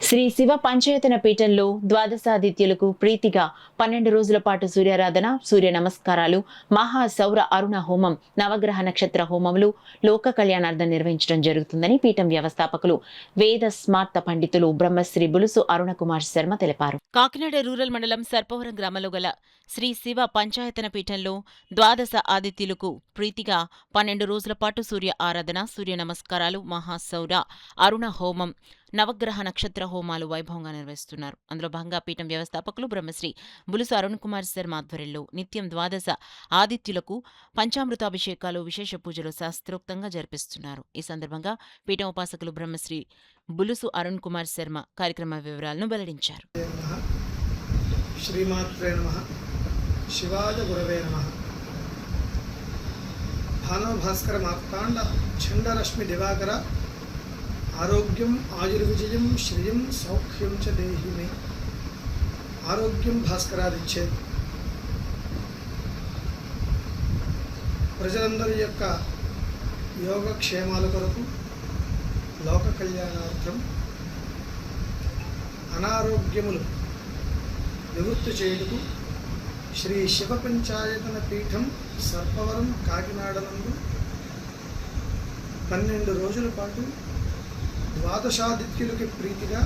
శ్రీ శివ పంచాయతన పీఠంలో ద్వాదశాదిత్యులకు ప్రీతిగా 12 రోజుల పాటు సూర్యారాధన, సూర్య నమస్కారాలు, మహా సౌర అరుణ హోమం, నవగ్రహ నక్షత్ర హోమములు లోక కళ్యాణార్థం నిర్వహించడం జరుగుతుందని పీఠం వ్యవస్థాపకులు వేద స్మార్త పండితులు బ్రహ్మశ్రీ బులుసు అరుణ కుమార్ శర్మ తెలిపారు. కాకినాడ రూరల్ మండలం సర్పవరం గ్రామంలో గల శ్రీ శివ పంచాయతన పీఠంలో ద్వాదశ ఆదిత్యులకు ప్రీతిగా 12 రోజుల పాటు సూర్య ఆరాధన, సూర్య నమస్కారాలు, మహాసౌర అరుణ హోమం, నవగ్రహ నక్షత్ర హోమాలు వైభవంగా నిర్వహిస్తున్నారు. అందులో భాగంగా పీఠం వ్యవస్థాపకులు బ్రహ్మశ్రీ బులుసు అరుణ్ కుమార్ శర్మ ఆధ్వర్యంలో నిత్యం ద్వాదశ ఆదిత్యులకు పంచామృతాభిషేకాలు, విశేష పూజలు శాస్త్రోక్తంగా జరిపిస్తున్నారు. ఈ సందర్భంగా పీఠం ఉపాసకులు బ్రహ్మశ్రీ బులుసు అరుణ్ కుమార్ శర్మ కార్యక్రమ వివరాలను వెల్లడించారు. శ్రీమాత్రే నమః. శివాయ గురవే నమః. భానుభాస్కర మార్తాండ చండరశ్మి దివాకర ఆరోగ్యం ఆయుర్విజయం శ్రియం సౌఖ్యం చ దేహి మే. ఆరోగ్యం భాస్కరాదిచ్చేది. ప్రజలందరి యొక్క యోగక్షేమాల కొరకు, లోక కళ్యాణార్థం, అనారోగ్యములు నివృత్తి చేయుటకు శ్రీ శివ పంచాయతన పీఠం సర్పవరం కాకినాడ నందు 12 రోజుల పాటు ద్వాదశాదిత్యులకి ప్రీతిగా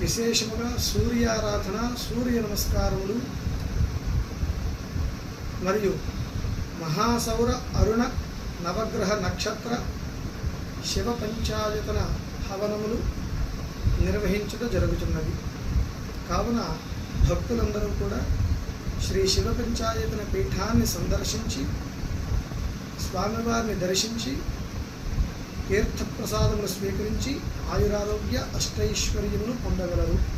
విశేషముగా సూర్యారాధన, సూర్య నమస్కారములు మరియు మహాసౌర అరుణ నవగ్రహ నక్షత్ర శివ పంచాయతన హవనములు నిర్వహించుట జరుగుతున్నది. కావున భక్తులందరూ కూడా శ్రీ శివ పంచాయతన పీఠాన్ని సందర్శించి స్వామివారిని దర్శించి తీర్థప్రసాదములు స్వీకరించి ఆయురారోగ్య అష్టైశ్వర్యములు పొందగలరు.